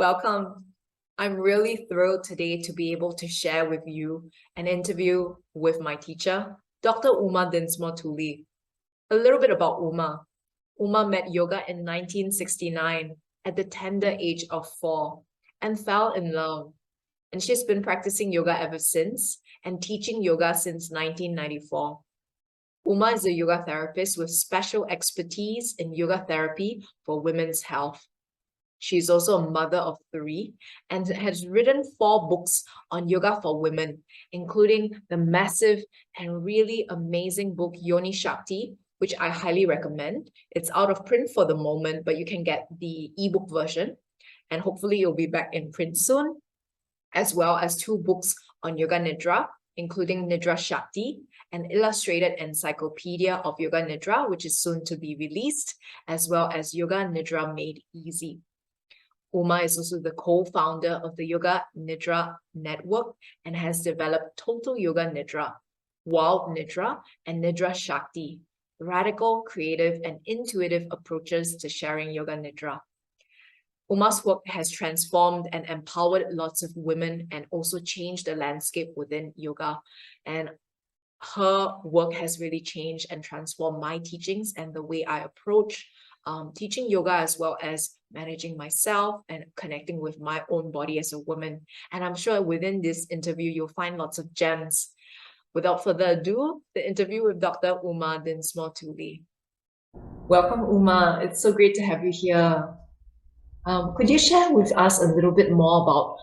Welcome. I'm really thrilled today to be able to share with you an interview with my teacher, Dr. Dinsmore-Tuli. A little bit about Uma. Uma met yoga in 1969 at the tender age of 4 and fell in love. And she's been practicing yoga ever since and teaching yoga since 1994. Uma is a yoga therapist with special expertise in yoga therapy for women's health. She's also a mother of 3 and has written 4 books on yoga for women, including the massive and really amazing book YONI SHAKTI, which I highly recommend. It's out of print for the moment, but you can get the ebook version, and hopefully it'll be back in print soon, as well as 2 books on Yoga Nidra, including NIDRA'S SHAKTI, an illustrated encyclopedia of Yoga Nidra, which is soon to be released, as well as Yoga Nidra Made Easy. Uma is also the co-founder of the Yoga Nidra Network and has developed Total Yoga Nidra, Wild Nidra, and Nidra Shakti, radical, creative, and intuitive approaches to sharing Yoga Nidra. Uma's work has transformed and empowered lots of women and also changed the landscape within yoga. And her work has really changed and transformed my teachings and the way I approach teaching yoga, as well as managing myself and connecting with my own body as a woman. And I'm sure within this interview, you'll find lots of gems. Without further ado, the interview with Dr. Uma Dinsmore-Tuli. Welcome, Uma. It's so great to have you here. Could you share with us a little bit more about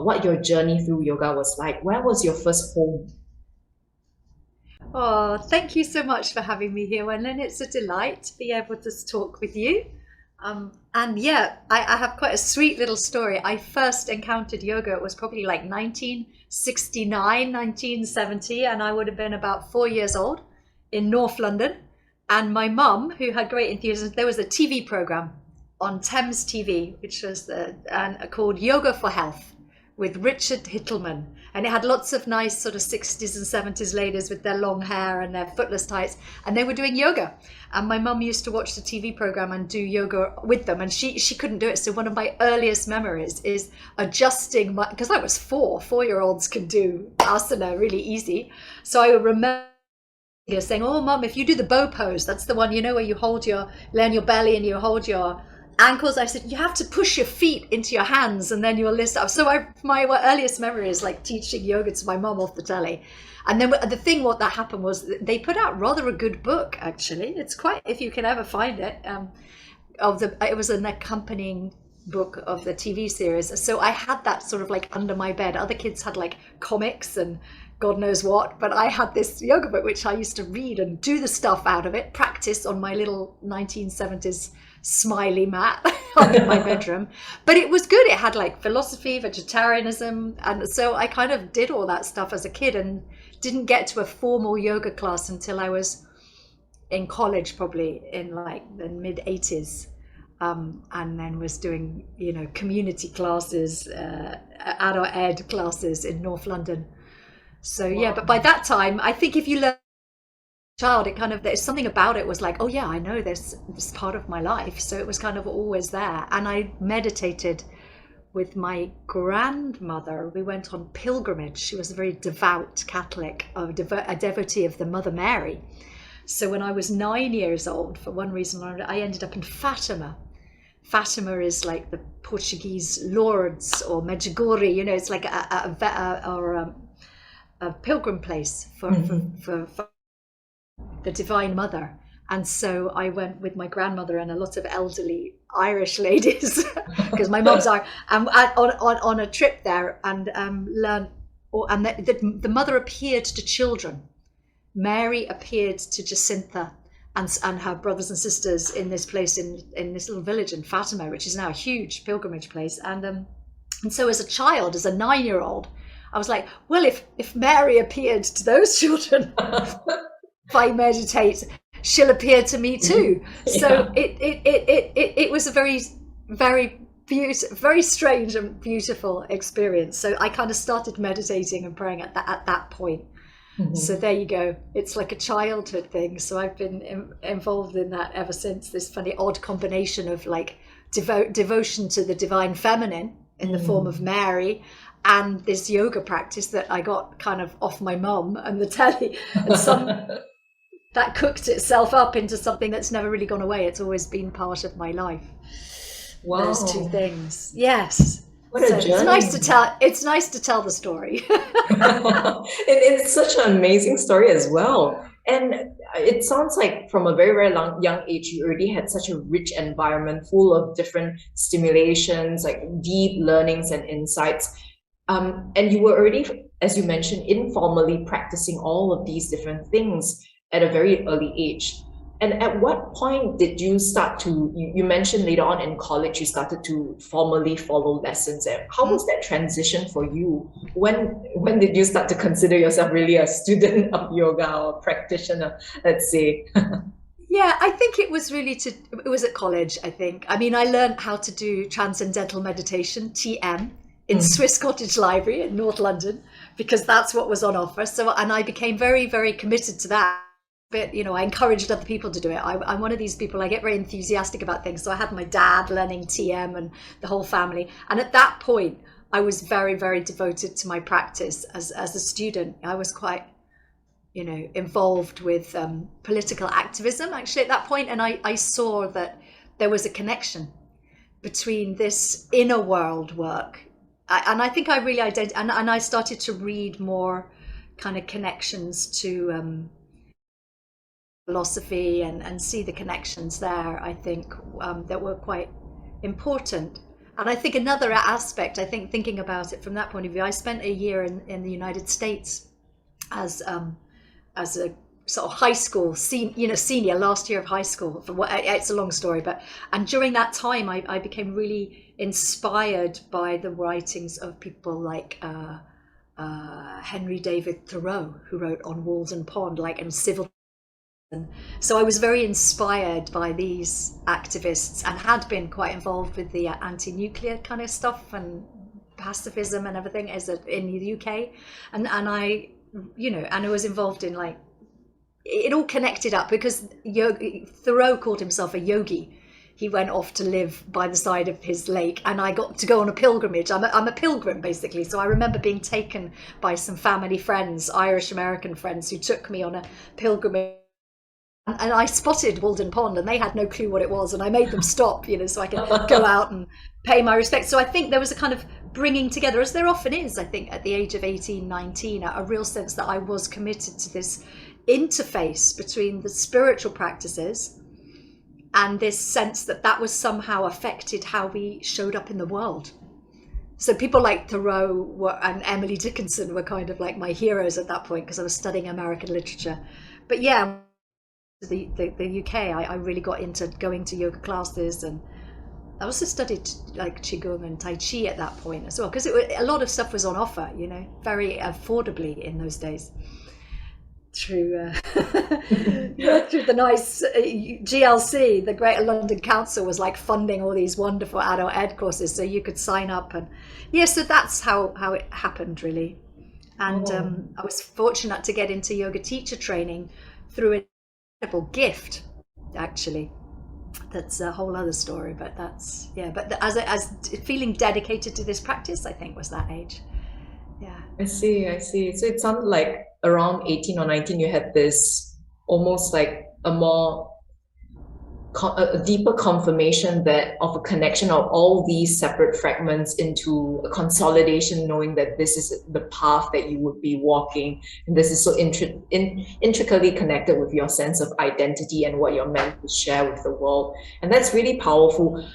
what your journey through yoga was like? Where was your first home? Oh, thank you so much for having me here, Wenlin. It's a delight to be able to talk with you. And yeah, I have quite a sweet little story. I first encountered yoga, it was probably like 1969, 1970, and I would have been about 4 years old in North London. And my mum, who had great enthusiasm, there was a TV program on Thames TV, which was called Yoga for Health, with Richard Hittleman, and it had lots of nice sort of 60s and 70s ladies with their long hair and their footless tights, and they were doing yoga. And my mum used to watch the TV program and do yoga with them, and she couldn't do it. So one of my earliest memories is adjusting my, because I was 4-year-olds can do asana really easy. So I remember saying, "Oh, Mum, if you do the bow pose, that's the one, you know, where you lay on your belly and you hold your ankles." I said, "You have to push your feet into your hands and then you'll lift up." So my earliest memory is like teaching yoga to my mum off the telly. And then the thing, what that happened was they put out rather a good book, actually. It's quite, if you can ever find it, it was an accompanying book of the TV series. So I had that sort of like under my bed. Other kids had like comics and God knows what, but I had this yoga book which I used to read and do the stuff out of it, practice on my little 1970s smiley mat in my bedroom. But it was good. It had like philosophy, vegetarianism, and so I kind of did all that stuff as a kid and didn't get to a formal yoga class until I was in college, probably in like the mid 80s, and then was doing, you know, community classes, adult ed classes in North London. So yeah, but by that time, I think if you learn child, it kind of, there's something about it was like, oh yeah, I know this part of my life. So it was kind of always there. And I meditated with my grandmother. We went on pilgrimage. She was a very devout Catholic, a devotee of the Mother Mary. So when I was 9 years old, for one reason or another, I ended up in FÁTIMA. FÁTIMA is like the Portuguese Lourdes or Medjugorje, you know, it's like a pilgrim place for the Divine Mother. And so I went with my grandmother and a lot of elderly Irish ladies, because my mum's are on a trip there, and learned. And the mother appeared to children. Mary appeared to Jacinta and her brothers and sisters in this place in this little village in Fatima, which is now a huge pilgrimage place. And so as a child, as a 9-year-old, I was like, well, if Mary appeared to those children, if I meditate, she'll appear to me too. So it was a very, very beautiful, very strange and beautiful experience. So I kind of started meditating and praying at that point. Mm-hmm. So there you go. It's like a childhood thing. So I've been involved in that ever since. This funny odd combination of like devotion to the divine feminine in the form of Mary, and this yoga practice that I got kind of off my mum and the telly, and that cooked itself up into something that's never really gone away. It's always been part of my life. Wow. Those two things. Yes. What a journey. It's nice to tell the story. It's such an amazing story as well. And it sounds like from a very, very young age, you already had such a rich environment full of different stimulations, like deep learnings and insights. And you were already, as you mentioned, informally practicing all of these different things at a very early age. And at what point did you start to, you mentioned later on in college, you started to formally follow lessons. How was that transition for you? When did you start to consider yourself really a student of yoga or practitioner, let's say? Yeah, I think it was at college, I think. I mean, I learned how to do transcendental meditation, TM, in Swiss Cottage Library in North London, because that's what was on offer. And I became very, very committed to that. But, I encouraged other people to do it. I'm one of these people, I get very enthusiastic about things. So I had my dad learning TM and the whole family. And at that point, I was very, very devoted to my practice as a student. I was quite, involved with political activism, actually, at that point. And I saw that there was a connection between this inner world work. And I think I really and I started to read more kind of connections to philosophy and see the connections there, I think, that were quite important. And I think another aspect, thinking about it from that point of view, I spent a year in the United States as a sort of high school, senior, last year of high school. It's a long story, and during that time, I became really inspired by the writings of people like Henry David Thoreau, who wrote On Walden Pond, and civil. So I was very inspired by these activists and had been quite involved with the anti-nuclear kind of stuff and pacifism and everything in the UK. And I was involved in it all connected up because Thoreau called himself a yogi. He went off to live by the side of his lake, and I got to go on a pilgrimage. I'm a pilgrim, basically. So I remember being taken by some family friends, Irish American friends, who took me on a pilgrimage. And I spotted Walden Pond, and they had no clue what it was, and I made them stop, so I could go out and pay my respects. So I think there was a kind of bringing together, as there often is, I think, at the age of 18, 19, a real sense that I was committed to this interface between the spiritual practices and this sense that was somehow affected how we showed up in the world. So people like Thoreau and Emily Dickinson were kind of like my heroes at that point, because I was studying American literature. But yeah, the UK, I really got into going to yoga classes, and I also studied Qigong and Tai Chi at that point as well, because a lot of stuff was on offer, very affordably in those days. Through the nice GLC, the Greater London Council was funding all these wonderful adult ed courses, so you could sign up, and so that's how it happened, really. And I was fortunate to get into yoga teacher training through an incredible gift, actually. That's a whole other story, but but as feeling dedicated to this practice, I think, was that age. Yeah. I see. So it sounded like around 18 or 19, you had this almost like a deeper confirmation of a connection of all these separate fragments into a consolidation, knowing that this is the path that you would be walking, and this is so intricately connected with your sense of identity and what you're meant to share with the world. And that's really powerful.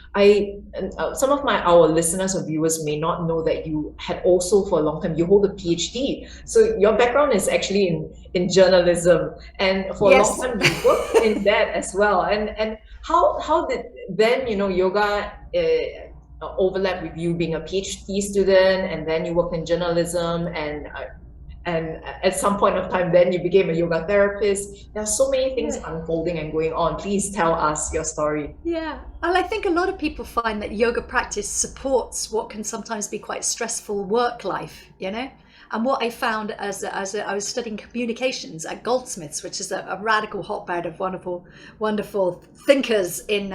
Some of our listeners or viewers may not know that you had also, for a long time, you hold a PhD. So your background is actually in journalism, and for a long time you worked in that as well. And how did then yoga overlap with you being a PhD student, and then you worked in journalism, and at some point of time then you became a yoga therapist? There are so many things unfolding and going on. Please tell us your story. Yeah, well, I think a lot of people find that yoga practice supports what can sometimes be quite stressful work life, And what I found as I was studying communications at Goldsmiths, which is a radical hotbed of wonderful thinkers in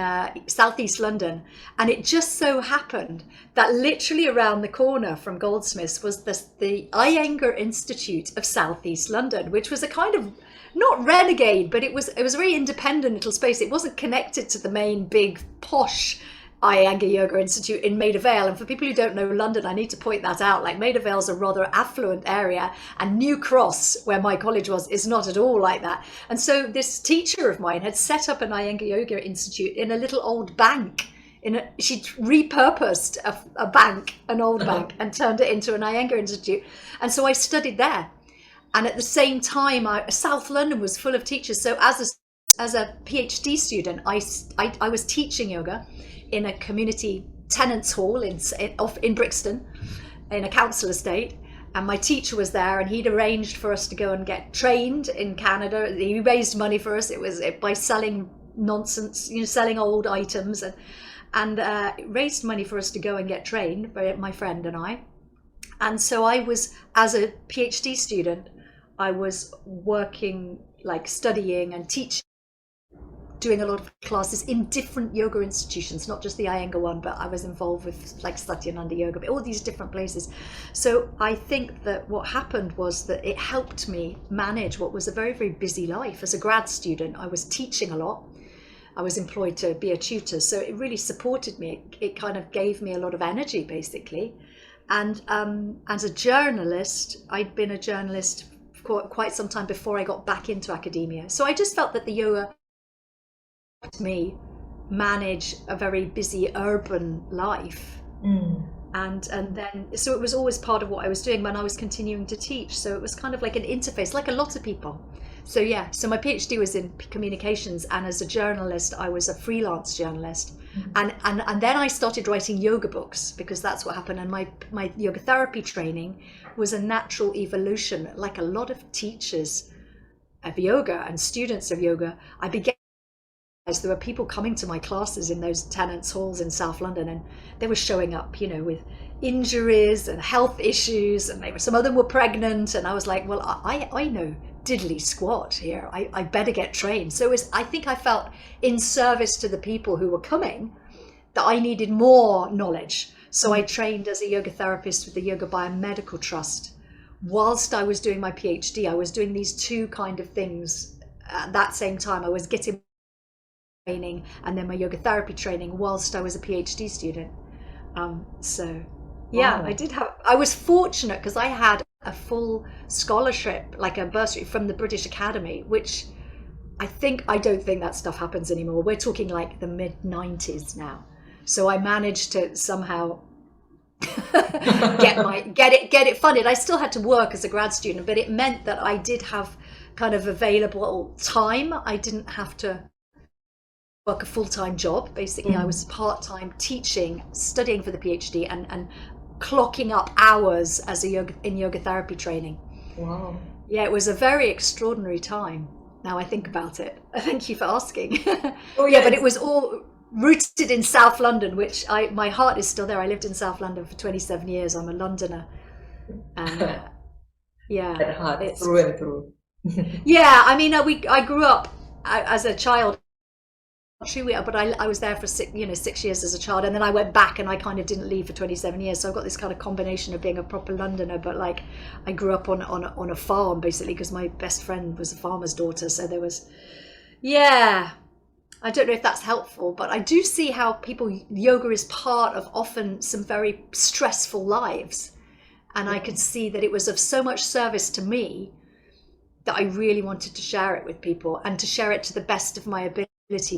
southeast London. And it just so happened that literally around the corner from Goldsmiths was the Iyengar Institute of Southeast London, which was a kind of, not renegade, but it was a very independent little space. It wasn't connected to the main big posh Iyengar Yoga Institute in Maida Vale. And for people who don't know London, I need to point that out. Like, Maida Vale's a rather affluent area, and New Cross, where my college was, is not at all like that. And so this teacher of mine had set up an Iyengar Yoga Institute in a little old bank. She'd repurposed a bank, an old bank, and turned it into an Iyengar Institute. And so I studied there. And at the same time, South London was full of teachers. So as a PhD student, I was teaching yoga in a community tenants hall in Brixton, in a council estate. And my teacher was there, and he'd arranged for us to go and get trained in Canada. He raised money for us. It was by selling nonsense, selling old items, and raised money for us to go and get trained, by my friend and I. And so I was, as a PhD student, I was working, like studying and teaching, doing a lot of classes in different yoga institutions, not just the Iyengar one, but I was involved with like Satyananda Yoga, but all these different places. So I think that what happened was that it helped me manage what was a very, very busy life. As a grad student, I was teaching a lot. I was employed to be a tutor. So it really supported me. It kind of gave me a lot of energy, basically. And as a journalist, I'd been a journalist for quite some time before I got back into academia. So I just felt that the yoga helped me manage a very busy urban life. And then, so it was always part of what I was doing when I was continuing to teach. So it was kind of like an interface, like a lot of people. So yeah, so my PhD was in communications, and as a journalist, I was a freelance journalist. And then I started writing yoga books, because that's what happened. And my yoga therapy training was a natural evolution. Like a lot of teachers of yoga and students of yoga, I began, as there were people coming to my classes in those tenants halls in South London, and they were showing up, with injuries and health issues, and some of them were pregnant, and I was like, well, I know diddly squat here. I better get trained. So I think I felt in service to the people who were coming that I needed more knowledge. So I trained as a yoga therapist with the Yoga Biomedical Trust. Whilst I was doing my PhD, I was doing these two kind of things at that same time. I was getting training and then my yoga therapy training whilst I was a PhD student. So yeah, wow. I was fortunate because I had a full scholarship, like a bursary from the British Academy, which I don't think that stuff happens anymore. We're talking like the mid-90s now. So I managed to somehow get it funded. I still had to work as a grad student, but it meant that I did have kind of available time. I didn't have to work a full-time job. Basically, I was part-time teaching, studying for the PhD, and clocking up hours as in yoga therapy training. Wow. Yeah, it was a very extraordinary time. Now I think about it. Thank you for asking. Oh yeah, but it was all rooted in South London, which my heart is still there. I lived in South London for 27 years. I'm a Londoner. And yeah. At heart, through and through. Yeah, I mean, I grew up as a child, but I was there for 6 years as a child, and then I went back and I kind of didn't leave for 27 years. So I've got this kind of combination of being a proper Londoner, but like I grew up on a farm basically, because my best friend was a farmer's daughter. So there was, yeah, I don't know if that's helpful, but I do see how yoga is part of often some very stressful lives. And I could see that it was of so much service to me that I really wanted to share it with people, and to share it to the best of my ability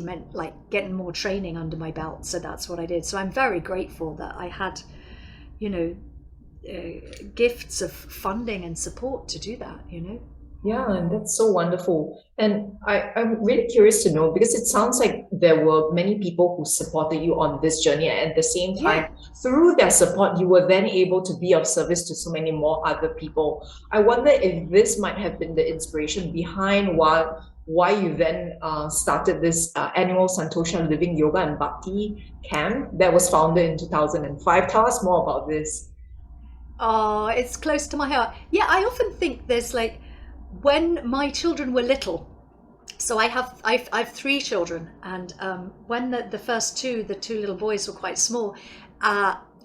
meant like getting more training under my belt. So that's what I did. So I'm very grateful that I had, gifts of funding and support to do that, Yeah, and that's so wonderful. And I'm really curious to know, because it sounds like there were many people who supported you on this journey, and at the same time, through their support, you were then able to be of service to so many more other people. I wonder if this might have been the inspiration behind why you then started this annual Santosha Living Yoga and Bhakti camp that was founded in 2005. Tell us more about this. Oh, it's close to my heart. Yeah, I often think there's like, when my children were little, so I've three children, and when the first two, the two little boys were quite small,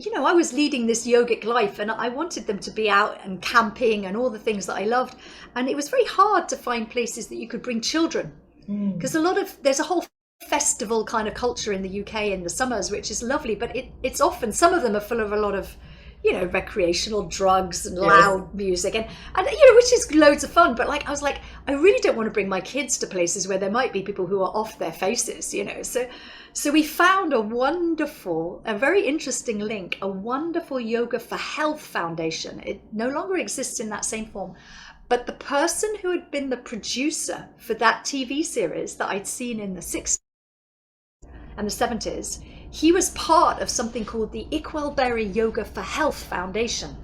you know, I was leading this yogic life, and I wanted them to be out and camping and all the things that I loved, and it was very hard to find places that you could bring children, because there's a whole festival kind of culture in the UK in the summers, which is lovely, but it's often, some of them are full of a lot of, you know, recreational drugs and loud music, and you know, which is loads of fun, but like I was like, I really don't want to bring my kids to places where there might be people who are off their faces, you know. So we found a very interesting link, a wonderful Yoga for Health Foundation. It no longer exists in that same form, but the person who had been the producer for that TV series that I'd seen in the 60s and the 70s, he was part of something called the Iqbal Yoga for Health Foundation.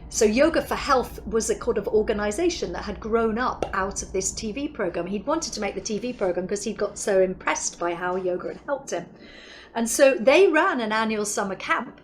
So Yoga for Health was a kind of organization that had grown up out of this TV program. He'd wanted to make the TV program because he got so impressed by how yoga had helped him. And so they ran an annual summer camp.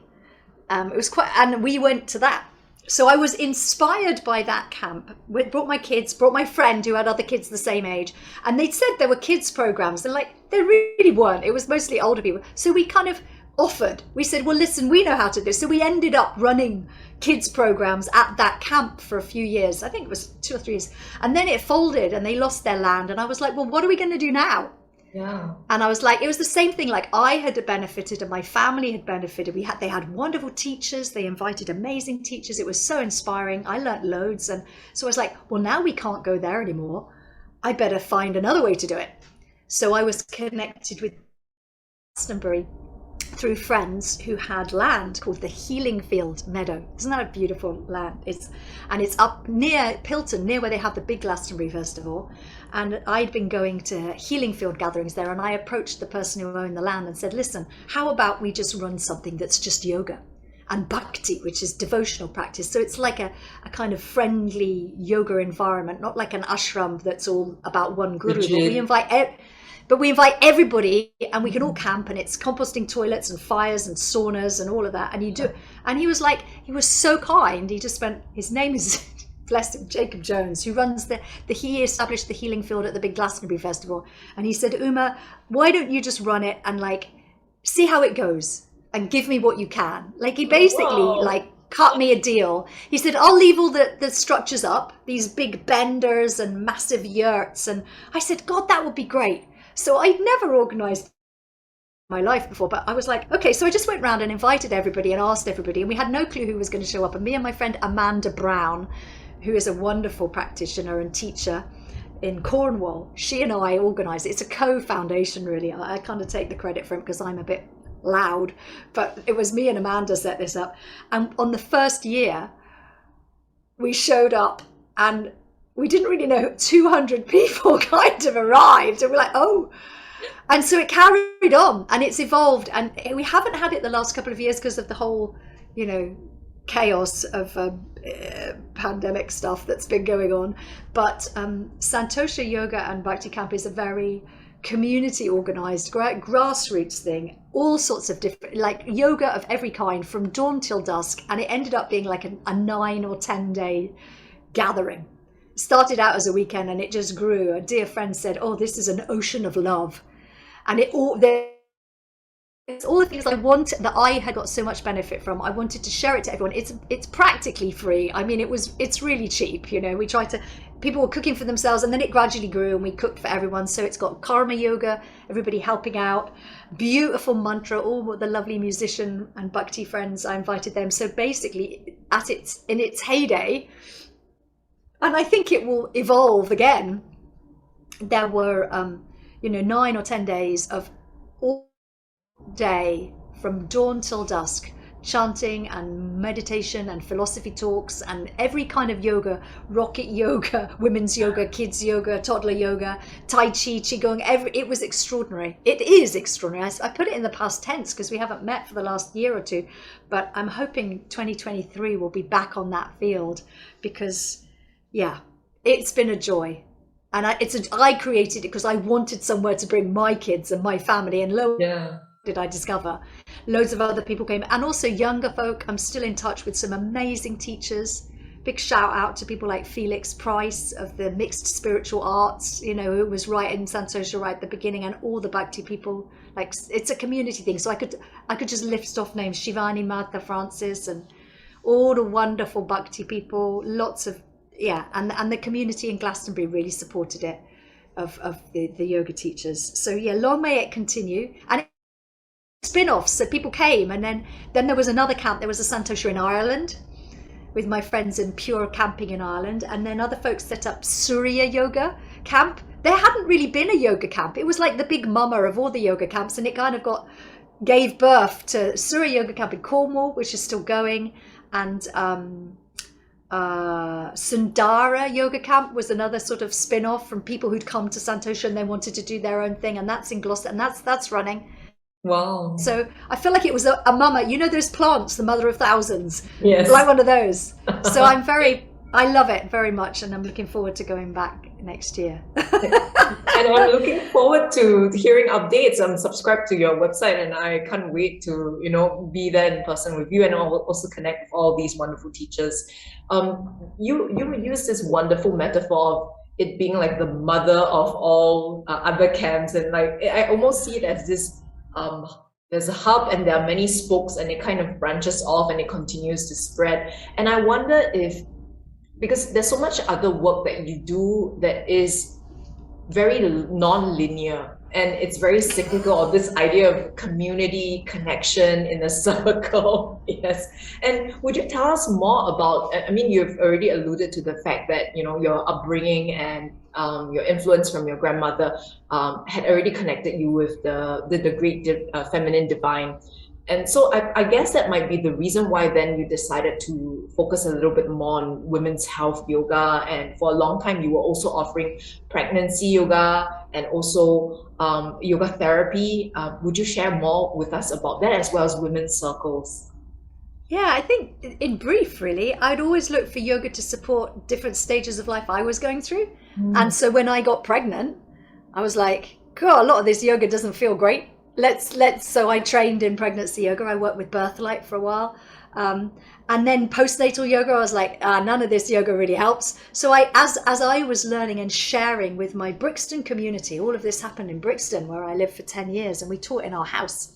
It was and we went to that. So I was inspired by that camp. We brought my kids, brought my friend who had other kids the same age, and they'd said there were kids programs, and like, there really weren't. It was mostly older people. So we kind of offered. We said, well, listen, we know how to do this. So we ended up running kids programs at that camp for a few years. I think it was 2 or 3 years. And then it folded and they lost their land. And I was like, well, what are we going to do now? Yeah. And I was like, it was the same thing. Like, I had benefited and my family had benefited. They had wonderful teachers. They invited amazing teachers. It was so inspiring. I learnt loads. And so I was like, well, now we can't go there anymore. I better find another way to do it. So I was connected with Glastonbury through friends who had land called the Healing Field Meadow. Isn't that a beautiful land? It's up near Pilton, near where they have the big Glastonbury Festival. And I'd been going to healing field gatherings there, and I approached the person who owned the land and said, listen, how about we just run something that's just yoga and bhakti, which is devotional practice. So it's like a kind of friendly yoga environment, not like an ashram that's all about one guru. But we invite everybody, and we can all camp, and it's composting toilets and fires and saunas and all of that. And you do it. And he was so kind. He just spent, his name is, bless him, Jacob Jones, who runs he established the healing field at the big Glastonbury Festival. And he said, Uma, why don't you just run it and like, see how it goes and give me what you can. Like, he basically like cut me a deal. He said, I'll leave all the structures up, these big benders and massive yurts. And I said, God, that would be great. So I'd never organized my life before, but I was like, okay, so I just went around and invited everybody and asked everybody, and we had no clue who was going to show up. And me and my friend Amanda Brown, who is a wonderful practitioner and teacher in Cornwall, she and I organized it. It's a co-foundation, really. I kind of take the credit for it because I'm a bit loud, but it was me and Amanda set this up. And on the first year, we showed up and we didn't really know, 200 people kind of arrived, and we're like, oh. And so it carried on and it's evolved, and we haven't had it the last couple of years because of the whole, you know, chaos of pandemic stuff that's been going on. But Santosha Yoga and Bhakti Camp is a very community organized, grassroots thing, all sorts of different, like yoga of every kind from dawn till dusk. And it ended up being like a 9 or 10 day gathering. Started out as a weekend and it just grew. A dear friend said, oh, this is an ocean of love. And it's all the things I wanted, that I had got so much benefit from. I wanted to share it to everyone. It's practically free. I mean, it's really cheap. You know, people were cooking for themselves, and then it gradually grew and we cooked for everyone. So it's got karma yoga, everybody helping out, beautiful mantra, all the lovely musician and bhakti friends, I invited them. So basically in its heyday, and I think it will evolve again, there were 9 or 10 days of all day from dawn till dusk, chanting and meditation and philosophy talks and every kind of yoga, rocket yoga, women's yoga, kids yoga, toddler yoga, tai chi, qigong. It was extraordinary. It is extraordinary. I put it in the past tense because we haven't met for the last year or two, but I'm hoping 2023 will be back on that field, because yeah, it's been a joy. And I created it because I wanted somewhere to bring my kids and my family, and lo and did I discover. Loads of other people came, and also younger folk. I'm still in touch with some amazing teachers. Big shout out to people like Felix Price of the Mixed Spiritual Arts, you know, who was right in Santosha right at the beginning, and all the Bhakti people. Like, it's a community thing, so I could just list off names: Shivani, Martha, Francis, and all the wonderful Bhakti people. Lots of, yeah, and the community in Glastonbury really supported it, of the yoga teachers. So yeah, long may it continue. And spin-offs, so people came, and then there was another camp. There was a Santosha in Ireland with my friends in Pure Camping in Ireland, and then other folks set up Surya Yoga Camp. There hadn't really been a yoga camp. It was like the big mama of all the yoga camps, and it kind of gave birth to Surya Yoga Camp in Cornwall, which is still going, and Sundara Yoga Camp was another sort of spin-off from people who'd come to Santosha and they wanted to do their own thing, and that's in Gloucester, and that's running. Wow. So I feel like it was a mama, you know, those plants, the mother of thousands. Yes. Like one of those. So I love it very much, and I'm looking forward to going back next year. And I'm looking forward to hearing updates. I'm subscribed to your website, and I can't wait to, you know, be there in person with you, and I'll also connect with all these wonderful teachers. You use this wonderful metaphor of it being like the mother of all other camps, and like I almost see it as this. There's a hub and there are many spokes, and it kind of branches off and it continues to spread. And I wonder if, because there's so much other work that you do that is very non-linear, and it's very cyclical, of this idea of community connection in a circle. Yes. And would you tell us more about, I mean, you've already alluded to the fact that, you know, your upbringing and your influence from your grandmother had already connected you with the great feminine divine. And so I guess that might be the reason why then you decided to focus a little bit more on women's health yoga. And for a long time, you were also offering pregnancy yoga and also yoga therapy. Would you share more with us about that, as well as women's circles? Yeah, I think in brief, really, I'd always look for yoga to support different stages of life I was going through. And so when I got pregnant, I was like, God, a lot of this yoga doesn't feel great. So I trained in pregnancy yoga. I worked with Birthlight for a while. And then postnatal yoga, I was like, none of this yoga really helps. So as I was learning and sharing with my Brixton community, all of this happened in Brixton, where I lived for 10 years, and we taught in our house.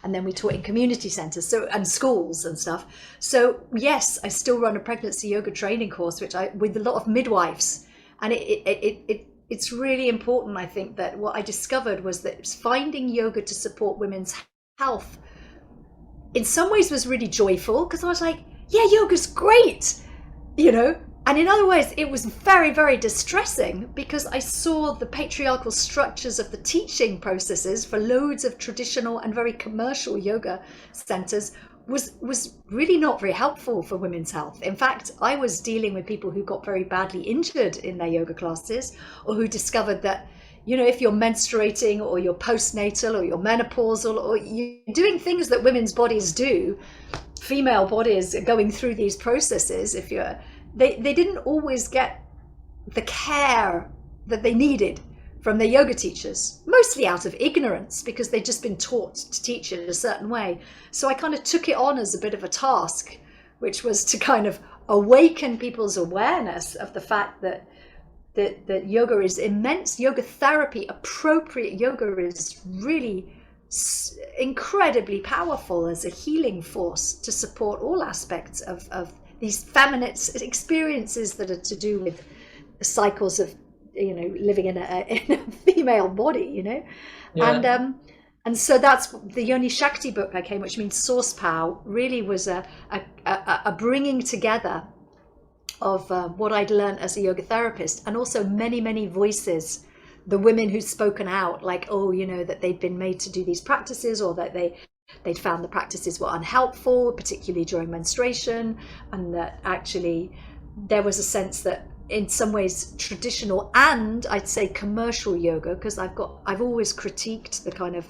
And then we taught in community centres and schools and stuff. So yes, I still run a pregnancy yoga training course, with a lot of midwives. And it's really important, I think, that what I discovered was that finding yoga to support women's health in some ways was really joyful, because I was like, yeah, yoga's great, you know. And in other ways, it was very, very distressing, because I saw the patriarchal structures of the teaching processes for loads of traditional and very commercial yoga centers was really not very helpful for women's health. In fact, I was dealing with people who got very badly injured in their yoga classes, or who discovered that, you know, if you're menstruating or you're postnatal or you're menopausal, or you're doing things that women's bodies do, female bodies are going through these processes, they didn't always get the care that they needed from their yoga teachers, mostly out of ignorance, because they'd just been taught to teach it a certain way. So I kind of took it on as a bit of a task, which was to kind of awaken people's awareness of the fact that yoga is immense. Yoga therapy, appropriate yoga, is really incredibly powerful as a healing force to support all aspects of these feminine experiences that are to do with cycles of, you know, living in a female body, you know. Yeah. And so that's the Yoni Shakti book I came, which means source power, really was a bringing together of what I'd learned as a yoga therapist, and also many, many voices, the women who'd spoken out, like, oh, you know, that they'd been made to do these practices, or that they'd found the practices were unhelpful, particularly during menstruation, and that actually there was a sense that in some ways traditional and I'd say commercial yoga, because I've always critiqued the kind of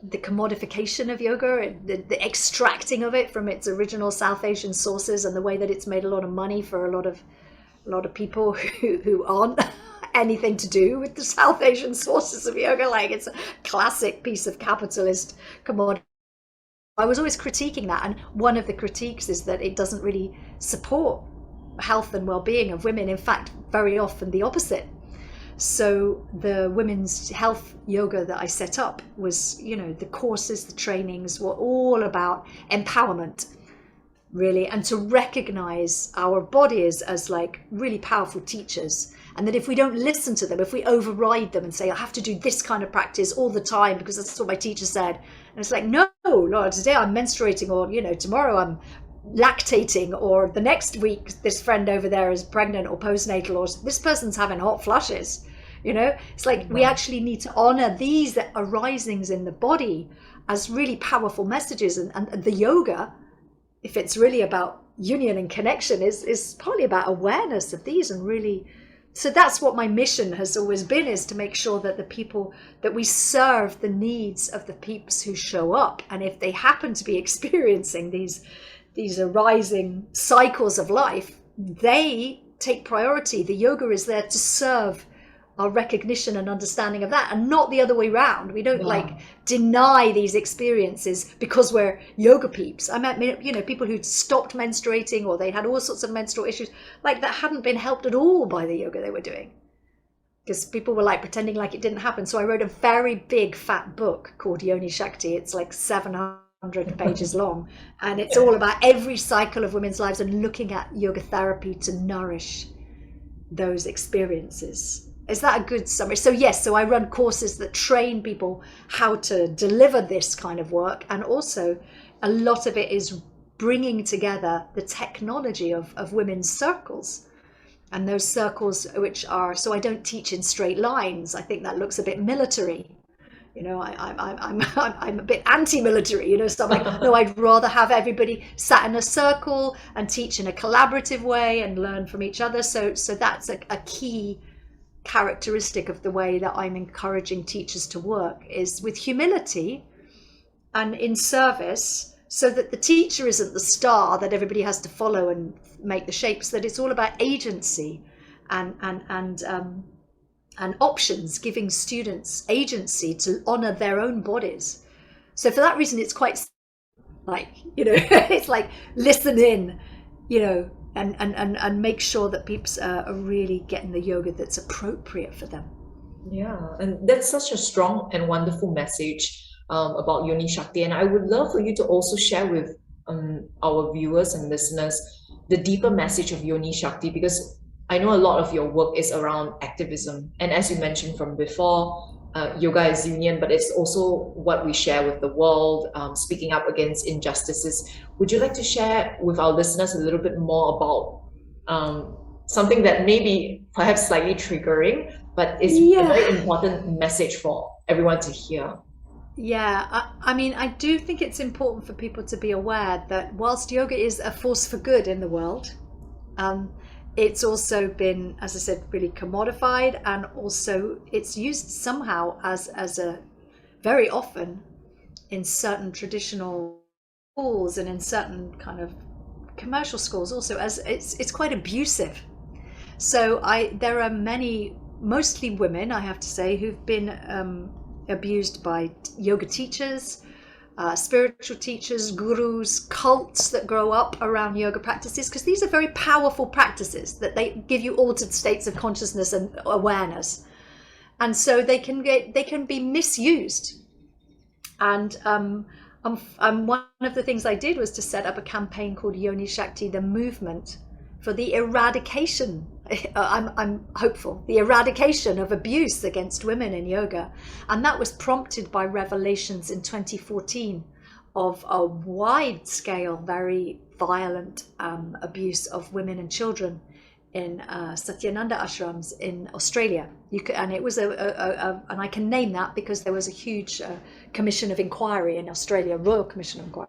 the commodification of yoga, the extracting of it from its original South Asian sources, and the way that it's made a lot of money for a lot of people who aren't anything to do with the South Asian sources of yoga. Like, it's a classic piece of capitalist commodity. I was always critiquing that, and one of the critiques is that it doesn't really support health and well-being of women. In fact, very often the opposite. So the women's health yoga that I set up was, you know, the courses, the trainings were all about empowerment, really, and to recognize our bodies as like really powerful teachers. And that if we don't listen to them, if we override them and say, I have to do this kind of practice all the time because that's what my teacher said. And it's like, no, Lord, today I'm menstruating, or, you know, tomorrow I'm lactating, or the next week this friend over there is pregnant or postnatal, or this person's having hot flushes. You know, it's like we actually need to honor these arisings in the body as really powerful messages. And the yoga, if it's really about union and connection, is partly about awareness of these. And really, so that's what my mission has always been, is to make sure that the people that we serve the needs of the peeps who show up. And if they happen to be experiencing these arising cycles of life, they take priority. The yoga is there to serve our recognition and understanding of that, and not the other way around. We don't like deny these experiences because we're yoga peeps. I met, you know, people who'd stopped menstruating, or they had all sorts of menstrual issues like that hadn't been helped at all by the yoga they were doing, because people were like pretending like it didn't happen. So I wrote a very big fat book called Yoni Shakti. It's like 700 pages long, and it's all about every cycle of women's lives and looking at yoga therapy to nourish those experiences. Is that a good summary? So yes, so I run courses that train people how to deliver this kind of work, and also a lot of it is bringing together the technology of women's circles, and those circles which are, so I don't teach in straight lines. I think that looks a bit military. You know, I'm a bit anti-military, you know, so I'm like, no, I'd rather have everybody sat in a circle and teach in a collaborative way and learn from each other. So that's a key characteristic of the way that I'm encouraging teachers to work, is with humility and in service, so that the teacher isn't the star that everybody has to follow and make the shapes, that it's all about agency and options, giving students agency to honor their own bodies. So for that reason, it's quite like, you know, it's like listen in, you know, and make sure that peeps are really getting the yoga that's appropriate for them. Yeah, and that's such a strong and wonderful message about Yoni Shakti. And I would love for you to also share with our viewers and listeners the deeper message of Yoni Shakti, because I know a lot of your work is around activism. And as you mentioned from before, yoga is union, but it's also what we share with the world, speaking up against injustices. Would you like to share with our listeners a little bit more about something that may be perhaps slightly triggering, but is a very important message for everyone to hear? Yeah, I mean, I do think it's important for people to be aware that whilst yoga is a force for good in the world, it's also been, as I said, really commodified, and also it's used somehow as a very often in certain traditional schools and in certain kind of commercial schools also, as it's quite abusive. So there are many, mostly women, I have to say, who've been abused by yoga teachers, spiritual teachers, gurus, cults that grow up around yoga practices, because these are very powerful practices that they give you altered states of consciousness and awareness, and so they can be misused. And one of the things I did was to set up a campaign called Yoni Shakti, the movement for the eradication. I'm hopeful, the eradication of abuse against women in yoga. And that was prompted by revelations in 2014 of a wide scale, very violent abuse of women and children in Satyananda ashrams in Australia. And it was and I can name that because there was a huge commission of inquiry in Australia, Royal Commission of Inquiry,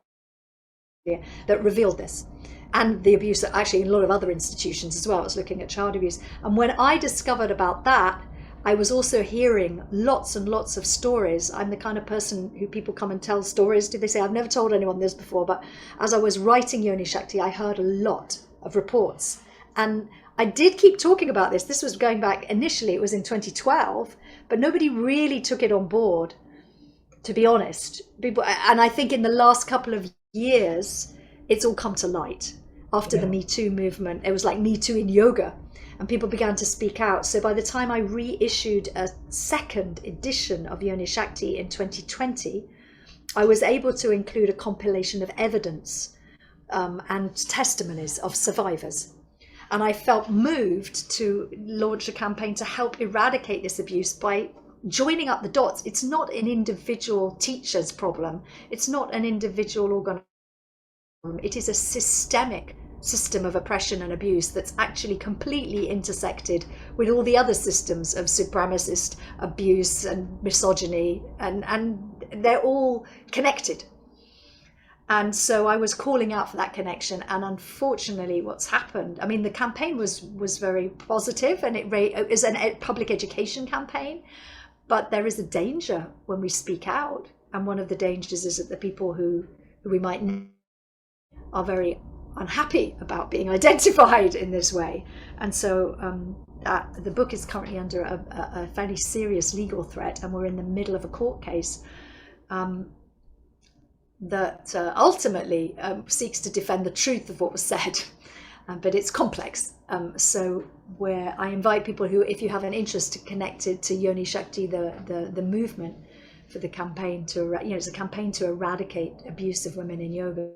that revealed this. And the abuse actually in a lot of other institutions as well. I was looking at child abuse. And when I discovered about that, I was also hearing lots and lots of stories. I'm the kind of person who people come and tell stories to. They say, I've never told anyone this before, but as I was writing Yoni Shakti, I heard a lot of reports. And I did keep talking about this. This was going back, initially it was in 2012, but nobody really took it on board, to be honest. People, and I think in the last couple of years, it's all come to light. After the Me Too movement, it was like Me Too in yoga, and people began to speak out. So by the time I reissued a second edition of Yoni Shakti in 2020, I was able to include a compilation of evidence and testimonies of survivors. And I felt moved to launch a campaign to help eradicate this abuse by joining up the dots. It's not an individual teacher's problem. It's not an individual organization. It is a systemic system of oppression and abuse that's actually completely intersected with all the other systems of supremacist abuse and misogyny, and they're all connected. And so I was calling out for that connection, and unfortunately what's happened, I mean, the campaign was very positive, and it is a public education campaign, but there is a danger when we speak out, and one of the dangers is that the people who we might know are very unhappy about being identified in this way. And so the book is currently under a fairly serious legal threat, and we're in the middle of a court case that ultimately seeks to defend the truth of what was said, but it's complex. So where I invite people who, if you have an interest, to connect it to Yoni Shakti, the movement for the campaign to, it's a campaign to eradicate abuse of women in yoga.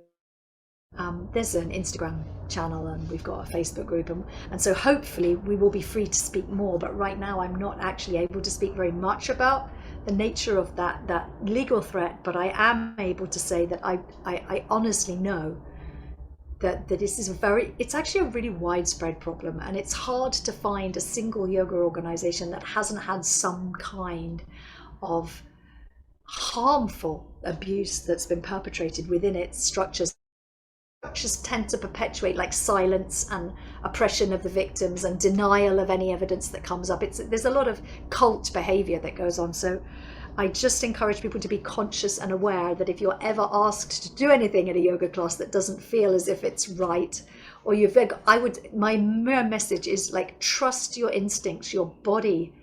There's an Instagram channel, and we've got a Facebook group, and so hopefully we will be free to speak more. But right now I'm not actually able to speak very much about the nature of that legal threat, but I am able to say that I honestly know that this is it's actually a really widespread problem, and it's hard to find a single yoga organization that hasn't had some kind of harmful abuse that's been perpetrated within its structures. Structures tend to perpetuate like silence and oppression of the victims and denial of any evidence that comes up. There's a lot of cult behavior that goes on. So I just encourage people to be conscious and aware that if you're ever asked to do anything in a yoga class that doesn't feel as if it's right, or my message is like, trust your instincts. Your body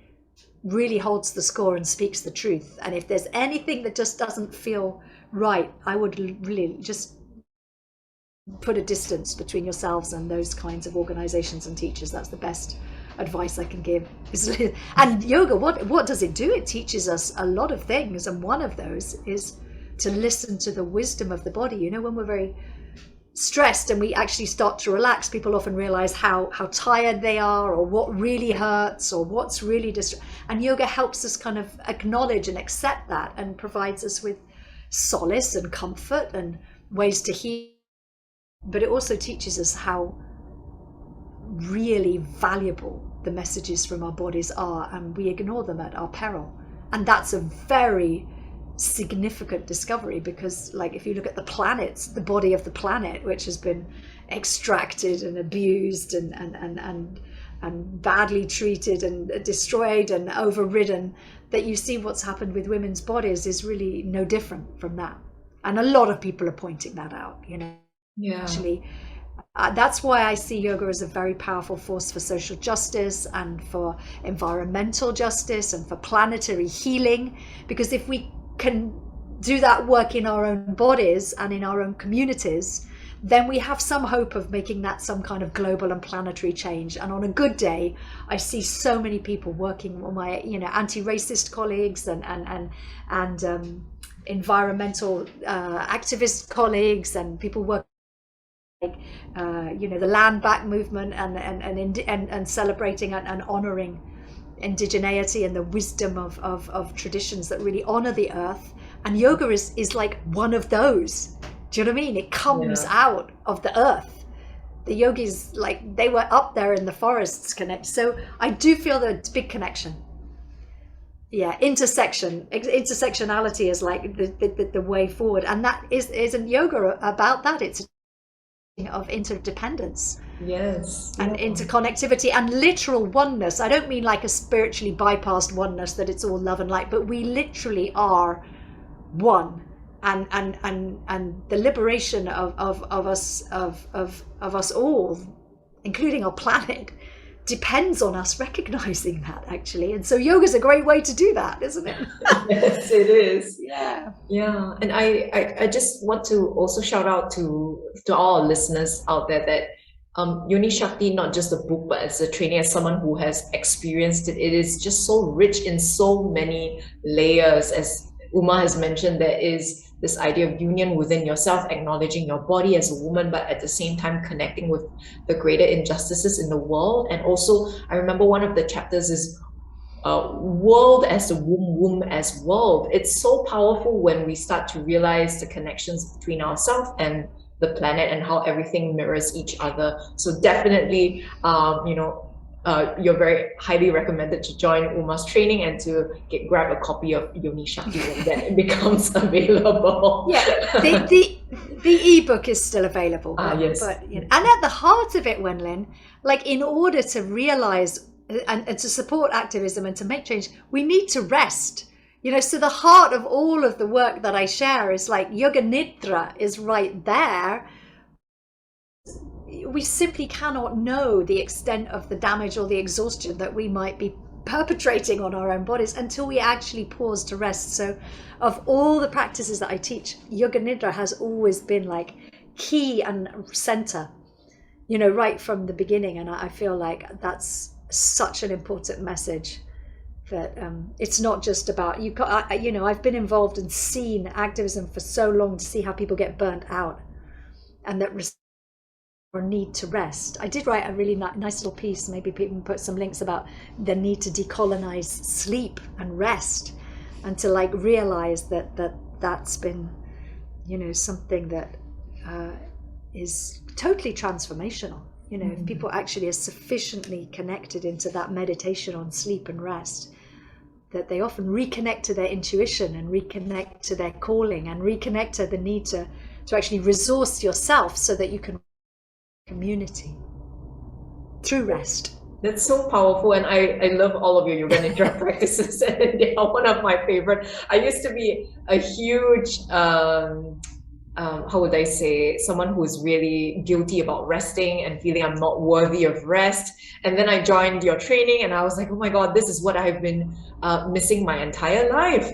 really holds the score and speaks the truth. And if there's anything that just doesn't feel right, I would really just put a distance between yourselves and those kinds of organizations and teachers. That's the best advice I can give. And yoga, what does it do? It teaches us a lot of things, and one of those is to listen to the wisdom of the body. When we're very stressed and we actually start to relax, people often realize how tired they are, or what really hurts, or what's really and yoga helps us kind of acknowledge and accept that, and provides us with solace and comfort and ways to heal. But it also teaches us how really valuable the messages from our bodies are, and we ignore them at our peril. And that's a very significant discovery, because like, if you look at the planets, the body of the planet, which has been extracted and abused and badly treated and destroyed and overridden, that you see what's happened with women's bodies is really no different from that. And a lot of people are pointing that out, Yeah. Actually, that's why I see yoga as a very powerful force for social justice and for environmental justice and for planetary healing. Because if we can do that work in our own bodies and in our own communities, then we have some hope of making that some kind of global and planetary change. And on a good day, I see so many people working with my, anti-racist colleagues and environmental activist colleagues, and people working the land back movement and celebrating and honoring indigeneity and the wisdom of traditions that really honor the earth. And yoga is like one of those. Do you know what I mean? It comes out of the earth. The yogis, like, they were up there in the forests connect. So I do feel that it's a big connection. Yeah, intersectionality is like the way forward, and that isn't yoga about that. It's of interdependence, and interconnectivity and literal oneness. I don't mean like a spiritually bypassed oneness that it's all love and light, but we literally are one, and the liberation of us all including our planet, depends on us recognizing that, actually. And so yoga is a great way to do that, isn't it? Yes, it is. Yeah. Yeah. And I just want to also shout out to all our listeners out there that Yoni Shakti, not just a book, but as a training, as someone who has experienced it, it is just so rich in so many layers. As Uma has mentioned, there is this idea of union within yourself, acknowledging your body as a woman, but at the same time connecting with the greater injustices in the world. And also, I remember one of the chapters is world as the womb, womb as world. It's so powerful when we start to realize the connections between ourselves and the planet and how everything mirrors each other. So definitely, you're very highly recommended to join Uma's training and to grab a copy of Yoni Shakti when then it becomes available. Yeah, the ebook is still available. Yes. But, and at the heart of it, Wenlin, like in order to realize and to support activism and to make change, we need to rest. So the heart of all of the work that I share is like Yoga Nidra is right there. We simply cannot know the extent of the damage or the exhaustion that we might be perpetrating on our own bodies until we actually pause to rest. So of all the practices that I teach, Yoga Nidra has always been like key and center, right from the beginning. And I feel like that's such an important message. That it's not just about I've been involved and seen activism for so long to see how people get burnt out, and that or need to rest. I did write a really nice little piece. Maybe people can put some links about the need to decolonize sleep and rest, and to like realize that's been something that is totally transformational. If people actually are sufficiently connected into that meditation on sleep and rest, that they often reconnect to their intuition and reconnect to their calling and reconnect to the need to actually resource yourself so that you can community through rest. That's so powerful, and I love all of your Yoga Nidra practices, and they are one of my favorite. I used to be a huge how would I say, someone who's really guilty about resting and feeling I'm not worthy of rest. And then I joined your training and I was like, oh my God, this is what I've been missing my entire life.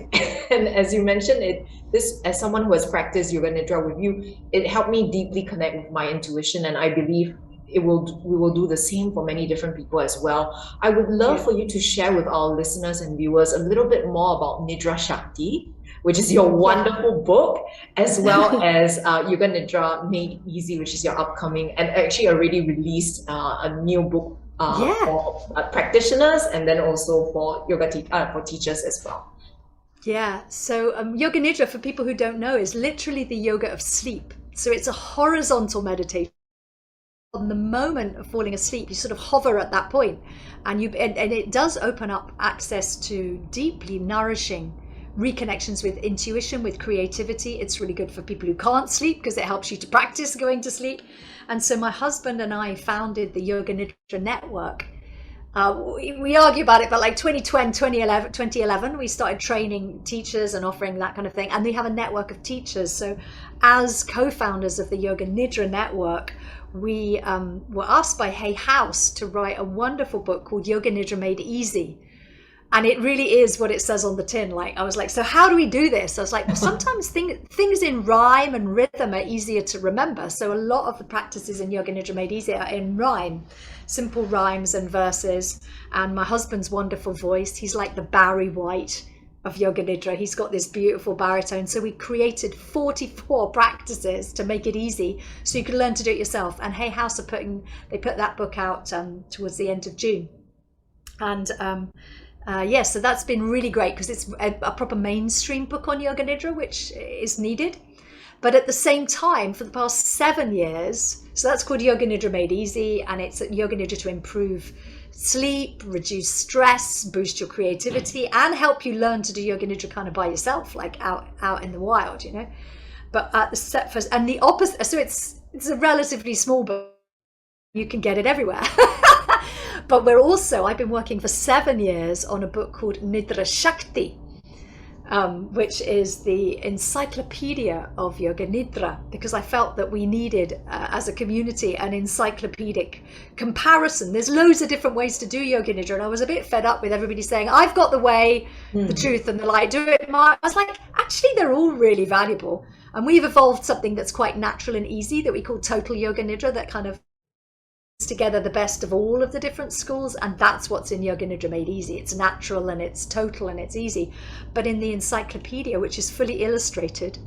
And as you mentioned, this as someone who has practiced Yoga Nidra with you, it helped me deeply connect with my intuition, and I believe we will do the same for many different people as well. I would love for you to share with our listeners and viewers a little bit more about Nidra Shakti, which is your wonderful book, as well as Yoga Nidra Made Easy, which is your upcoming and actually already released a new book for practitioners, and then also for for teachers as well. Yeah, so Yoga Nidra, for people who don't know, is literally the yoga of sleep. So it's a horizontal meditation. On the moment of falling asleep, you sort of hover at that point, and it does open up access to deeply nourishing reconnections with intuition, with creativity. It's really good for people who can't sleep because it helps you to practice going to sleep. And so my husband and I founded the Yoga Nidra Network. We argue about it, but like 2011, we started training teachers and offering that kind of thing. And we have a network of teachers. So as co-founders of the Yoga Nidra Network, we were asked by Hay House to write a wonderful book called Yoga Nidra Made Easy. And it really is what it says on the tin. Like, I was like, so how do we do this? I was like, well, sometimes things in rhyme and rhythm are easier to remember. So a lot of the practices in Yoga Nidra Made Easy are in rhyme, simple rhymes and verses. And my husband's wonderful voice, he's like the Barry White of Yoga Nidra. He's got this beautiful baritone. So we created 44 practices to make it easy so you can learn to do it yourself. And Hay House they put that book out towards the end of June. And so that's been really great because it's a proper mainstream book on Yoga Nidra, which is needed. But at the same time, for the past 7 years, so that's called Yoga Nidra Made Easy, and it's Yoga Nidra to improve sleep, reduce stress, boost your creativity, and help you learn to do Yoga Nidra kind of by yourself, like out in the wild, But at the set first, and the opposite, so it's a relatively small book. You can get it everywhere. But I've been working for 7 years on a book called NIDRA'S Shakti, which is the encyclopedia of Yoga Nidra, because I felt that we needed, as a community, an encyclopedic comparison. There's loads of different ways to do Yoga Nidra, and I was a bit fed up with everybody saying, I've got the way, the truth, and the light, do it, Mark. I was like, actually, they're all really valuable. And we've evolved something that's quite natural and easy that we call total Yoga Nidra, that kind of together the best of all of the different schools, and that's what's in Yoga Nidra made easy. It's natural and it's total and it's easy. But in the encyclopedia, which is fully illustrated,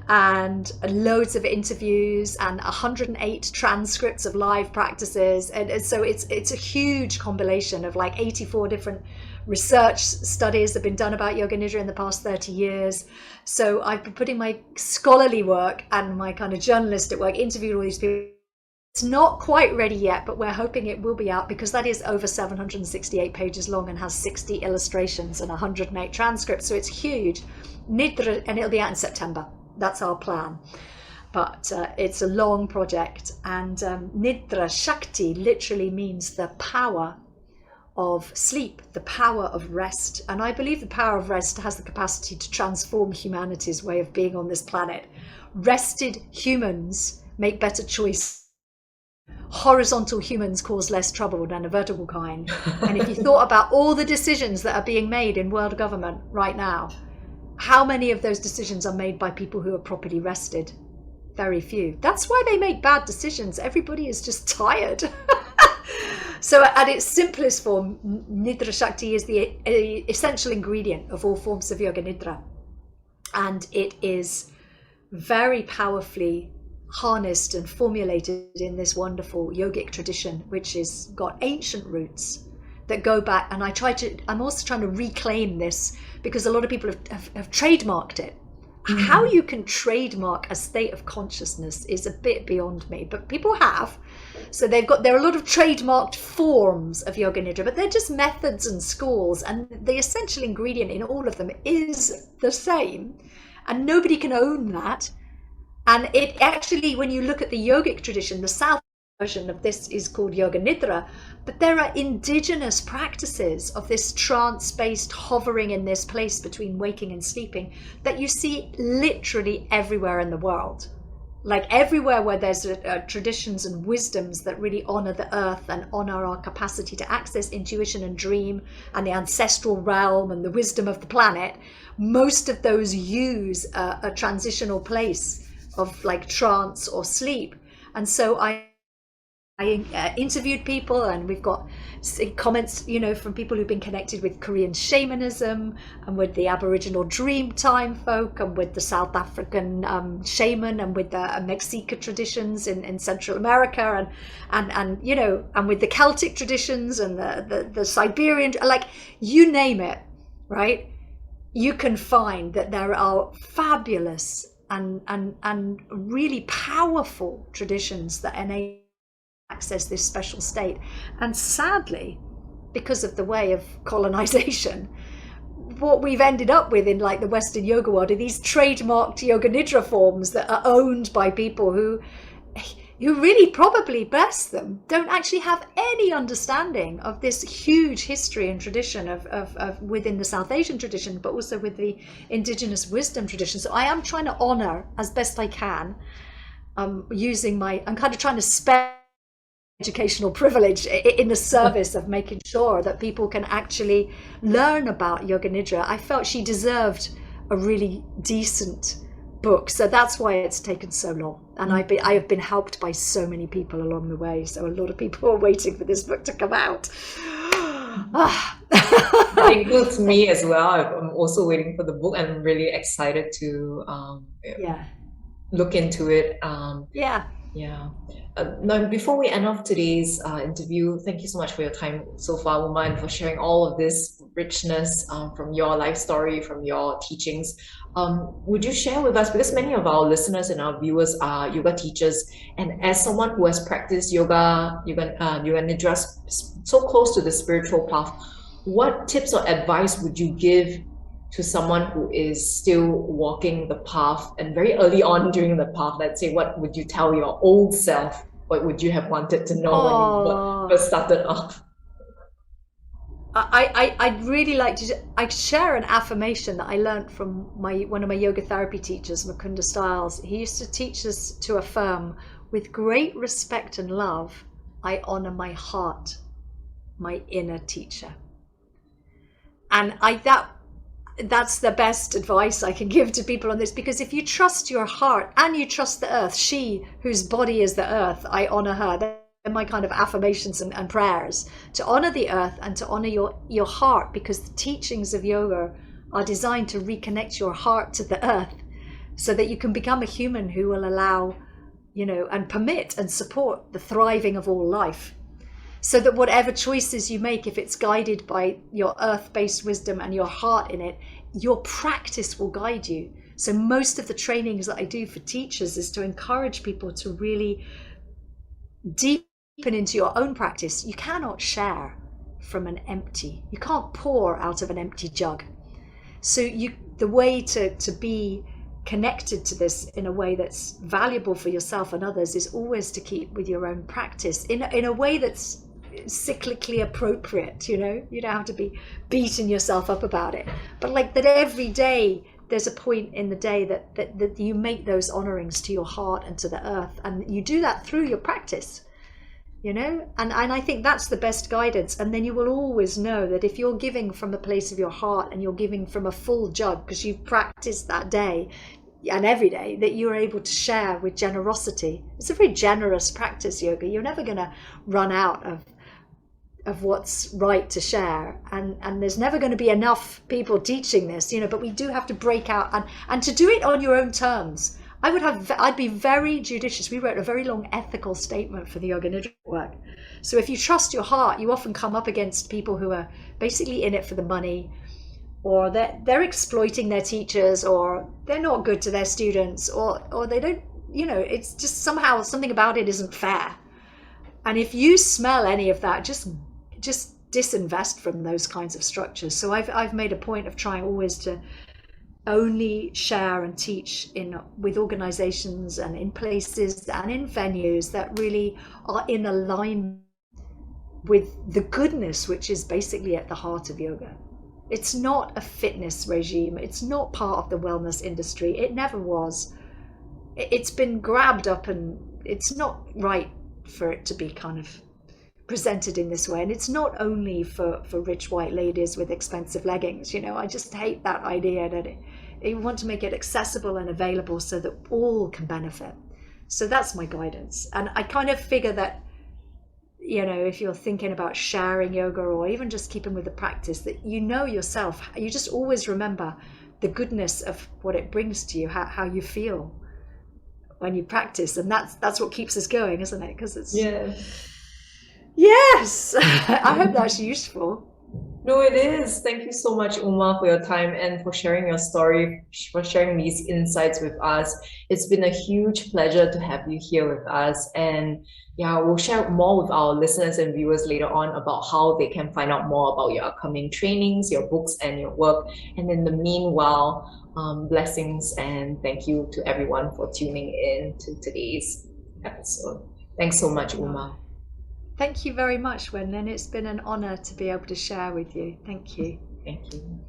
and loads of interviews and 108 transcripts of live practices, and so it's a huge compilation of like 84 different research studies that have been done about Yoga Nidra in the past 30 years. So I've been putting my scholarly work and my kind of journalistic work, interviewed all these people. It's not quite ready yet, but we're hoping it will be out, because that is over 768 pages long and has 60 illustrations and 108 transcripts. So it's huge. Nidra, and it'll be out in September. That's our plan. But it's a long project. And Nidra Shakti literally means the power of sleep, the power of rest. And I believe the power of rest has the capacity to transform humanity's way of being on this planet. Rested humans make better choices. Horizontal humans cause less trouble than a vertical kind. And if you thought about all the decisions that are being made in world government right now, how many of those decisions are made by people who are properly rested? Very few. That's why they make bad decisions. Everybody is just tired. So at its simplest form, Nidra Shakti is the essential ingredient of all forms of Yoga Nidra. And it is very powerfully harnessed and formulated in this wonderful yogic tradition, which has got ancient roots that go back. And I'm also trying to reclaim this, because a lot of people have trademarked it. How you can trademark a state of consciousness is a bit beyond me, but people have. So there are a lot of trademarked forms of Yoga Nidra, but they're just methods and schools, and the essential ingredient in all of them is the same, and nobody can own that. And it actually, when you look at the yogic tradition, the South version of this is called Yoga Nidra, but there are indigenous practices of this trance-based hovering in this place between waking and sleeping that you see literally everywhere in the world. Like everywhere where there's traditions and wisdoms that really honor the earth and honor our capacity to access intuition and dream and the ancestral realm and the wisdom of the planet, most of those use a transitional place of like trance or sleep. And so I interviewed people, and we've got comments, from people who've been connected with Korean shamanism and with the Aboriginal Dreamtime folk and with the South African shaman and with the Mexica traditions in Central America and with the Celtic traditions and the Siberian, like you name it, right? You can find that there are fabulous and really powerful traditions that enable access this special state. And sadly, because of the way of colonization, what we've ended up with in like the Western yoga world are these trademarked Yoga Nidra forms that are owned by people who really, probably, bless them, don't actually have any understanding of this huge history and tradition of within the South Asian tradition, but also with the indigenous wisdom tradition. So I am trying to honor as best I can, I'm kind of trying to spare educational privilege in the service of making sure that people can actually learn about Yoga Nidra. I felt she deserved a really decent book, so that's why it's taken so long. And I have been helped by so many people along the way, so a lot of people are waiting for this book to come out. That includes me as well. I'm also waiting for the book, and I'm really excited to look into it. Now, before we end off today's interview, thank you so much for your time so far, Uma, and for sharing all of this richness from your life story, from your teachings. Would you share with us, because many of our listeners and our viewers are yoga teachers, and as someone who has practiced yoga nidras so close to the spiritual path, what tips or advice would you give to someone who is still walking the path and very early on during the path? Let's say, what would you tell your old self? What would you have wanted to know when you first started off? I'd really like to. I share an affirmation that I learned from one of my yoga therapy teachers, Mukunda Stiles. He used to teach us to affirm, with great respect and love, I honor my heart, my inner teacher. And that's the best advice I can give to people on this, because if you trust your heart and you trust the earth, she whose body is the earth, I honor her. They're my kind of affirmations and prayers, to honor the earth and to honor your heart, because the teachings of yoga are designed to reconnect your heart to the earth so that you can become a human who will allow, and permit and support the thriving of all life. So that whatever choices you make, if it's guided by your earth-based wisdom and your heart in it, your practice will guide you. So most of the trainings that I do for teachers is to encourage people to really deepen into your own practice. You cannot share from an empty. You can't pour out of an empty jug. So the way to be connected to this in a way that's valuable for yourself and others is always to keep with your own practice in a way that's cyclically appropriate. You don't have to be beating yourself up about it, but like that every day there's a point in the day that you make those honorings to your heart and to the earth, and you do that through your practice, and I think that's the best guidance. And then you will always know that if you're giving from the place of your heart and you're giving from a full jug because you've practiced that day and every day, that you're able to share with generosity. It's a very generous practice, yoga. You're never going to run out of what's right to share, and there's never going to be enough people teaching this, but we do have to break out and to do it on your own terms. I'd be very judicious. We wrote a very long ethical statement for the Yoga Nidra work. So if you trust your heart, you often come up against people who are basically in it for the money, or they're exploiting their teachers, or they're not good to their students, or they don't, it's just somehow something about it isn't fair. And if you smell any of that, just disinvest from those kinds of structures. So I've made a point of trying always to only share and teach with organizations and in places and in venues that really are in alignment with the goodness which is basically at the heart of yoga. It's not a fitness regime. It's not part of the wellness industry. It never was. It's been grabbed up, and it's not right for it to be kind of presented in this way. And it's not only for rich white ladies with expensive leggings. I just hate that idea that you want to make it accessible and available so that all can benefit. So that's my guidance. And I kind of figure that, if you're thinking about sharing yoga or even just keeping with the practice, that yourself, you just always remember the goodness of what it brings to you, how you feel when you practice. And that's what keeps us going, isn't it? Because it's yes. I hope that's useful. No, it is. Thank you so much, Uma, for your time and for sharing your story, for sharing these insights with us. It's been a huge pleasure to have you here with us. And yeah, we'll share more with our listeners and viewers later on about how they can find out more about your upcoming trainings, your books, and your work. And in the meanwhile, blessings and thank you to everyone for tuning in to today's episode. Thanks so much, Uma. Thank you very much, Wenlin. It's been an honor to be able to share with you. Thank you. Thank you.